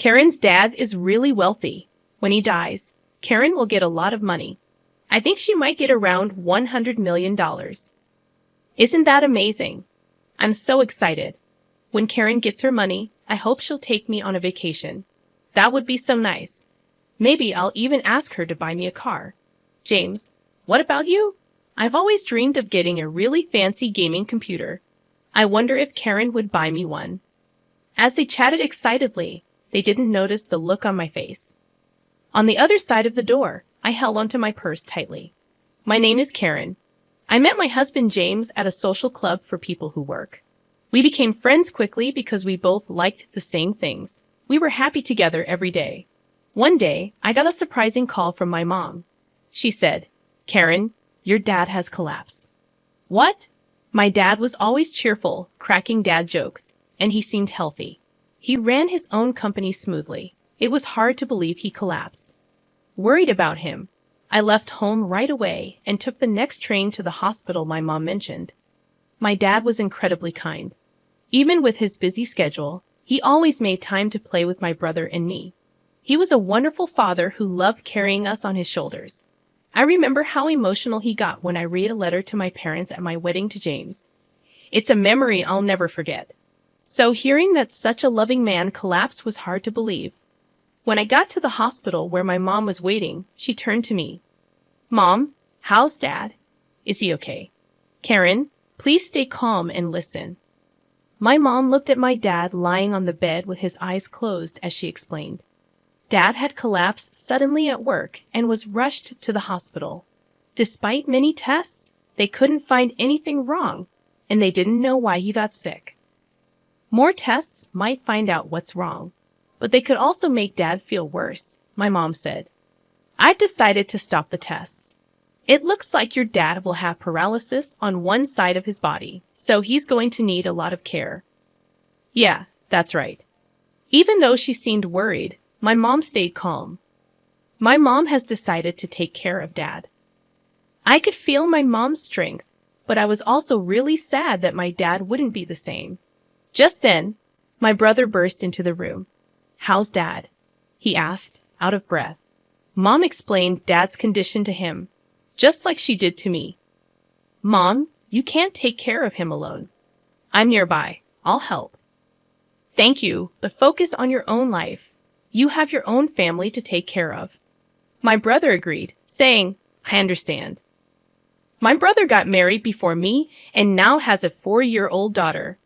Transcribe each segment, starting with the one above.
Karen's dad is really wealthy. When he dies, Karen will get a lot of money. I think she might get around $100 million. Isn't that amazing? I'm so excited. When Karen gets her money, I hope she'll take me on a vacation. That would be so nice. Maybe I'll even ask her to buy me a car. James, what about you? I've always dreamed of getting a really fancy gaming computer. I wonder if Karen would buy me one. As they chatted excitedly, they didn't notice the look on my face. On the other side of the door, I held onto my purse tightly. My name is Karen. I met my husband James at a social club for people who work. We became friends quickly because we both liked the same things. We were happy together every day. One day, I got a surprising call from my mom. She said, "Karen, your dad has collapsed." What? My dad was always cheerful, cracking dad jokes, and he seemed healthy. He ran his own company smoothly. It was hard to believe he collapsed. Worried about him, I left home right away and took the next train to the hospital my mom mentioned. My dad was incredibly kind. Even with his busy schedule, he always made time to play with my brother and me. He was a wonderful father who loved carrying us on his shoulders. I remember how emotional he got when I read a letter to my parents at my wedding to James. It's a memory I'll never forget. So hearing that such a loving man collapsed was hard to believe. When I got to the hospital where my mom was waiting, she turned to me. "Mom, how's Dad? Is he okay? Karen, please stay calm and listen." My mom looked at my dad lying on the bed with his eyes closed as she explained. Dad had collapsed suddenly at work and was rushed to the hospital. Despite many tests, they couldn't find anything wrong, and they didn't know why he got sick. More tests might find out what's wrong, but they could also make Dad feel worse, my mom said. I've decided to stop the tests. It looks like your dad will have paralysis on one side of his body, so he's going to need a lot of care. Yeah, that's right. Even though she seemed worried, my mom stayed calm. My mom has decided to take care of Dad. I could feel my mom's strength, but I was also really sad that my dad wouldn't be the same. Just then, my brother burst into the room. "How's Dad?" he asked, out of breath. Mom explained Dad's condition to him, just like she did to me. "Mom, you can't take care of him alone. I'm nearby. I'll help." "Thank you, but focus on your own life. You have your own family to take care of." My brother agreed, saying, "I understand." My brother got married before me and now has a 4-year-old daughter.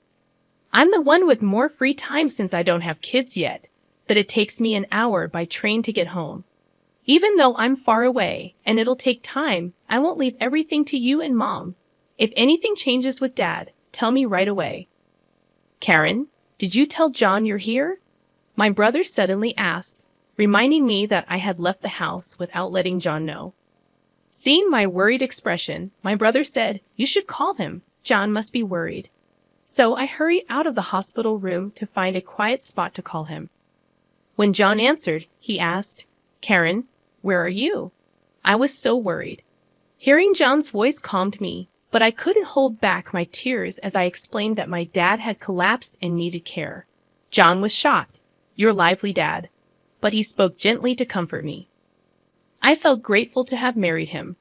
I'm the one with more free time since I don't have kids yet, but it takes me an hour by train to get home. Even though I'm far away and it'll take time, I won't leave everything to you and Mom. If anything changes with Dad, tell me right away. "Karen, did you tell John you're here?" My brother suddenly asked, reminding me that I had left the house without letting John know. Seeing my worried expression, my brother said, "You should call him. John must be worried." So I hurried out of the hospital room to find a quiet spot to call him. When John answered, he asked, "Karen, where are you?" I was so worried. Hearing John's voice calmed me, but I couldn't hold back my tears as I explained that my dad had collapsed and needed care. John was shocked. "Your lively dad." But he spoke gently to comfort me. I felt grateful to have married him.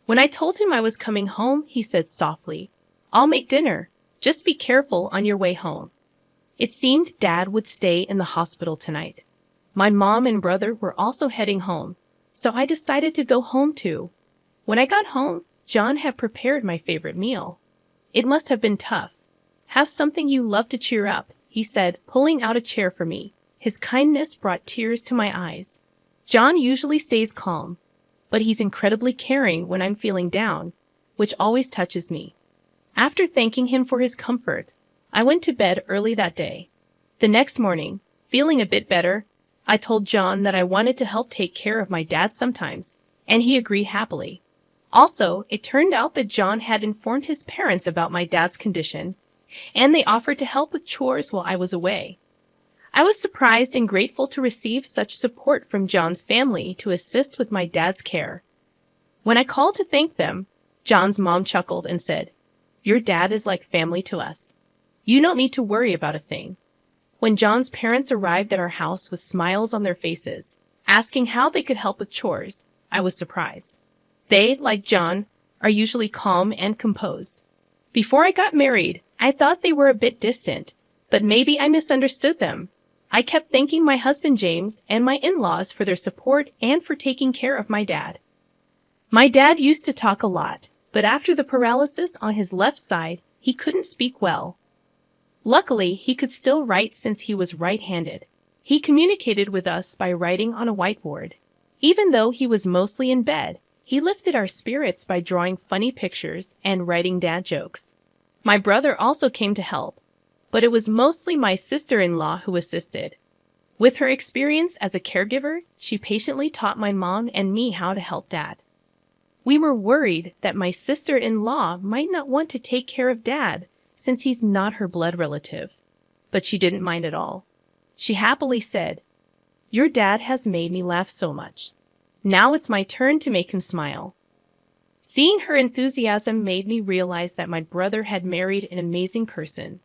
When I told him I was coming home, he said softly, "I'll make dinner. Just be careful on your way home." It seemed Dad would stay in the hospital tonight. My mom and brother were also heading home, so I decided to go home too. When I got home, John had prepared my favorite meal. It must have been tough. "Have something you love to cheer up," he said, pulling out a chair for me. His kindness brought tears to my eyes. John usually stays calm, but he's incredibly caring when I'm feeling down, which always touches me. After thanking him for his comfort, I went to bed early that day. The next morning, feeling a bit better, I told John that I wanted to help take care of my dad sometimes, and he agreed happily. Also, it turned out that John had informed his parents about my dad's condition, and they offered to help with chores while I was away. I was surprised and grateful to receive such support from John's family to assist with my dad's care. When I called to thank them, John's mom chuckled and said, "Your dad is like family to us. You don't need to worry about a thing." When John's parents arrived at our house with smiles on their faces, asking how they could help with chores, I was surprised. They, like John, are usually calm and composed. Before I got married, I thought they were a bit distant, but maybe I misunderstood them. I kept thanking my husband James and my in-laws for their support and for taking care of my dad. My dad used to talk a lot, but after the paralysis on his left side, he couldn't speak well. Luckily, he could still write since he was right-handed. He communicated with us by writing on a whiteboard. Even though he was mostly in bed, he lifted our spirits by drawing funny pictures and writing dad jokes. My brother also came to help, but it was mostly my sister-in-law who assisted. With her experience as a caregiver, she patiently taught my mom and me how to help Dad. We were worried that my sister-in-law might not want to take care of Dad since he's not her blood relative, but she didn't mind at all. She happily said, "Your dad has made me laugh so much. Now it's my turn to make him smile." Seeing her enthusiasm made me realize that my brother had married an amazing person.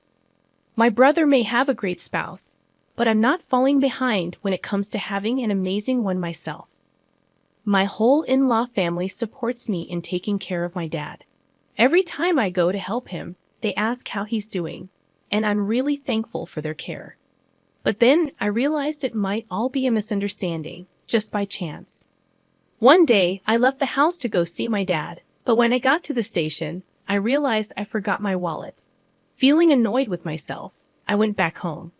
My brother may have a great spouse, but I'm not falling behind when it comes to having an amazing one myself. My whole in-law family supports me in taking care of my dad. Every time I go to help him, they ask how he's doing, and I'm really thankful for their care. But then I realized it might all be a misunderstanding, just by chance. One day, I left the house to go see my dad, but when I got to the station, I realized I forgot my wallet. Feeling annoyed with myself, I went back home.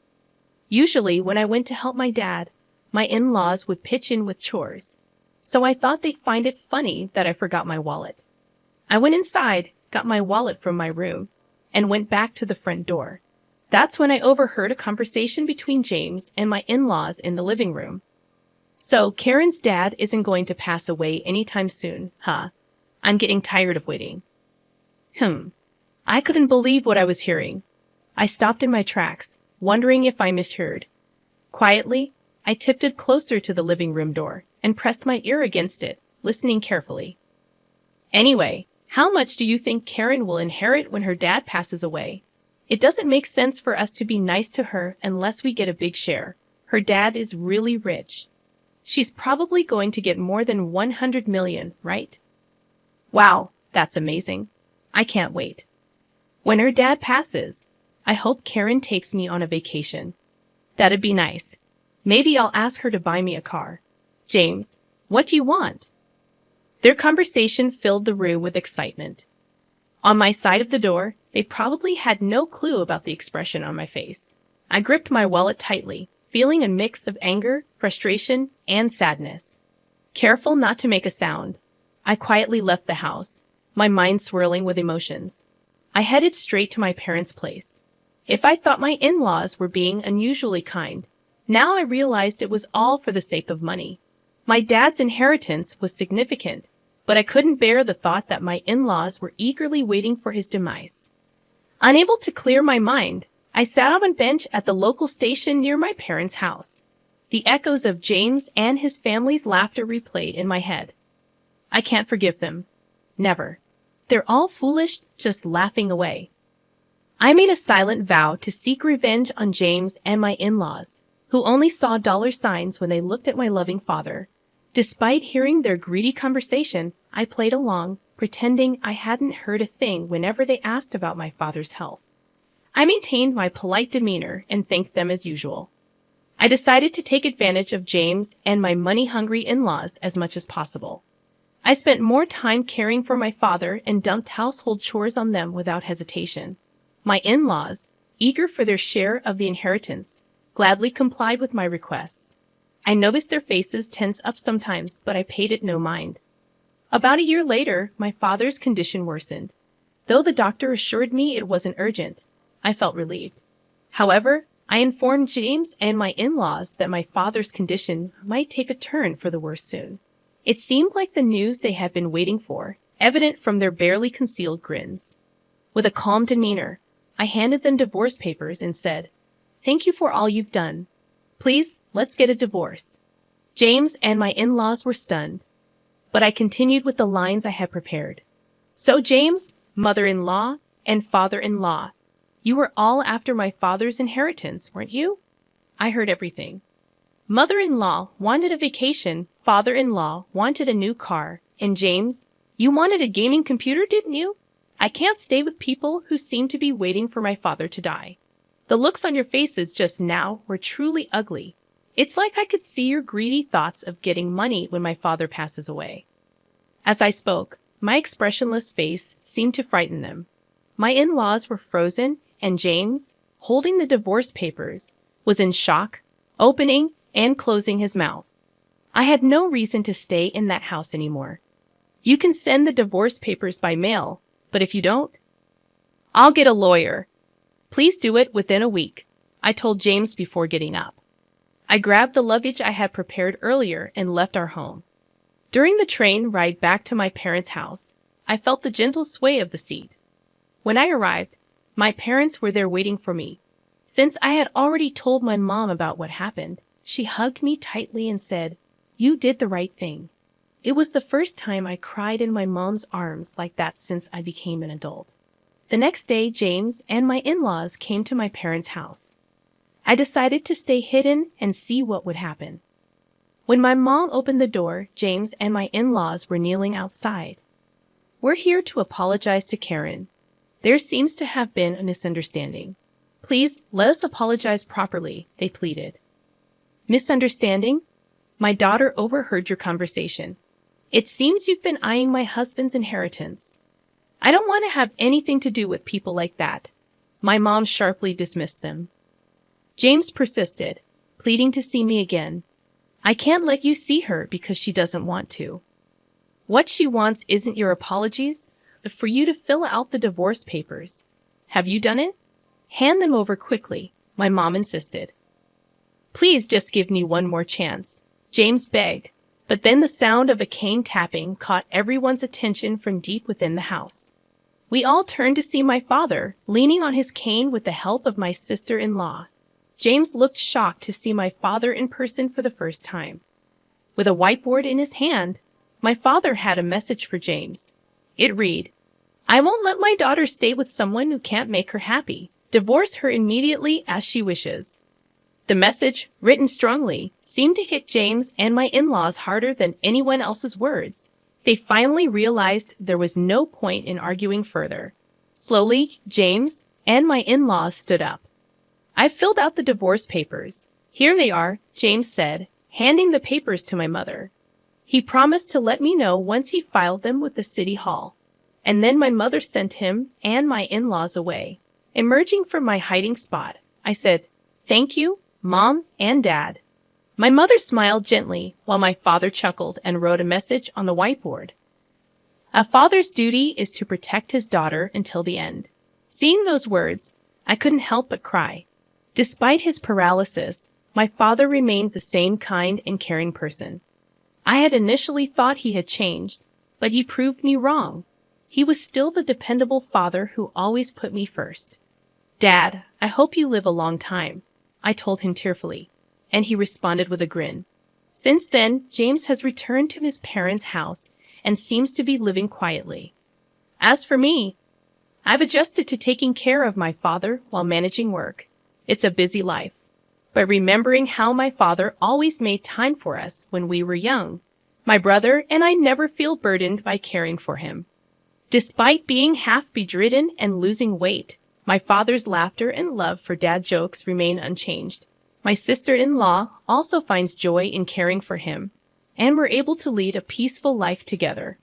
Usually, when I went to help my dad, my in-laws would pitch in with chores, so I thought they'd find it funny that I forgot my wallet. I went inside, got my wallet from my room, and went back to the front door. That's when I overheard a conversation between James and my in-laws in the living room. "So, Karen's dad isn't going to pass away anytime soon, huh? I'm getting tired of waiting." I couldn't believe what I was hearing. I stopped in my tracks, wondering if I misheard. Quietly, I tiptoed closer to the living room door and pressed my ear against it, listening carefully. "Anyway, how much do you think Karen will inherit when her dad passes away? It doesn't make sense for us to be nice to her unless we get a big share. Her dad is really rich. She's probably going to get more than 100 million, right?" Wow, that's amazing. I can't wait. When her dad passes, I hope Karen takes me on a vacation. That'd be nice. Maybe I'll ask her to buy me a car. "James, what do you want?" Their conversation filled the room with excitement. On my side of the door, they probably had no clue about the expression on my face. I gripped my wallet tightly, feeling a mix of anger, frustration, and sadness. Careful not to make a sound, I quietly left the house, my mind swirling with emotions. I headed straight to my parents' place. If I thought my in-laws were being unusually kind, now I realized it was all for the sake of money. My dad's inheritance was significant, but I couldn't bear the thought that my in-laws were eagerly waiting for his demise. Unable to clear my mind, I sat on a bench at the local station near my parents' house. The echoes of James and his family's laughter replayed in my head. I can't forgive them. Never. They're all foolish, just laughing away. I made a silent vow to seek revenge on James and my in-laws, who only saw dollar signs when they looked at my loving father. Despite hearing their greedy conversation, I played along, pretending I hadn't heard a thing whenever they asked about my father's health. I maintained my polite demeanor and thanked them as usual. I decided to take advantage of James and my money-hungry in-laws as much as possible. I spent more time caring for my father and dumped household chores on them without hesitation. My in-laws, eager for their share of the inheritance, gladly complied with my requests. I noticed their faces tense up sometimes, but I paid it no mind. About a year later, my father's condition worsened. Though the doctor assured me it wasn't urgent, I felt relieved. However, I informed James and my in-laws that my father's condition might take a turn for the worse soon. It seemed like the news they had been waiting for, evident from their barely concealed grins. With a calm demeanor, I handed them divorce papers and said, "Thank you for all you've done. Please, let's get a divorce." James and my in-laws were stunned, but I continued with the lines I had prepared. "So James, mother-in-law, and father-in-law, you were all after my father's inheritance, weren't you? I heard everything. Mother-in-law wanted a vacation, father-in-law wanted a new car, and James, you wanted a gaming computer, didn't you? I can't stay with people who seem to be waiting for my father to die. The looks on your faces just now were truly ugly. It's like I could see your greedy thoughts of getting money when my father passes away. As I spoke, my expressionless face seemed to frighten them. My in-laws were frozen, and James, holding the divorce papers, was in shock, opening and closing his mouth. I had no reason to stay in that house anymore. You can send the divorce papers by mail, but if you don't, I'll get a lawyer. Please do it within a week, I told James before getting up. I grabbed the luggage I had prepared earlier and left our home. During the train ride back to my parents' house, I felt the gentle sway of the seat. When I arrived, my parents were there waiting for me. Since I had already told my mom about what happened, she hugged me tightly and said, "You did the right thing." It was the first time I cried in my mom's arms like that since I became an adult. The next day, James and my in-laws came to my parents' house. I decided to stay hidden and see what would happen. When my mom opened the door, James and my in-laws were kneeling outside. "We're here to apologize to Karen. There seems to have been a misunderstanding. Please, let us apologize properly," they pleaded. "Misunderstanding? My daughter overheard your conversation. It seems you've been eyeing my husband's inheritance. I don't want to have anything to do with people like that." My mom sharply dismissed them. James persisted, pleading to see me again. "I can't let you see her because she doesn't want to. What she wants isn't your apologies, but for you to fill out the divorce papers. Have you done it? Hand them over quickly," my mom insisted. "Please just give me one more chance," James begged, but then the sound of a cane tapping caught everyone's attention from deep within the house. We all turned to see my father, leaning on his cane with the help of my sister-in-law. James looked shocked to see my father in person for the first time. With a whiteboard in his hand, my father had a message for James. It read, "I won't let my daughter stay with someone who can't make her happy. Divorce her immediately as she wishes." The message, written strongly, seemed to hit James and my in-laws harder than anyone else's words. They finally realized there was no point in arguing further. Slowly, James and my in-laws stood up. "I filled out the divorce papers. Here they are," James said, handing the papers to my mother. He promised to let me know once he filed them with the city hall. And then my mother sent him and my in-laws away. Emerging from my hiding spot, I said, "Thank you, Mom and Dad." My mother smiled gently while my father chuckled and wrote a message on the whiteboard. "A father's duty is to protect his daughter until the end." Seeing those words, I couldn't help but cry. Despite his paralysis, my father remained the same kind and caring person. I had initially thought he had changed, but he proved me wrong. He was still the dependable father who always put me first. "Dad, I hope you live a long time," I told him tearfully, and he responded with a grin. Since then, James has returned to his parents' house and seems to be living quietly. As for me, I've adjusted to taking care of my father while managing work. It's a busy life, but remembering how my father always made time for us when we were young, my brother and I never feel burdened by caring for him. Despite being half bedridden and losing weight, my father's laughter and love for dad jokes remain unchanged. My sister-in-law also finds joy in caring for him, and we're able to lead a peaceful life together.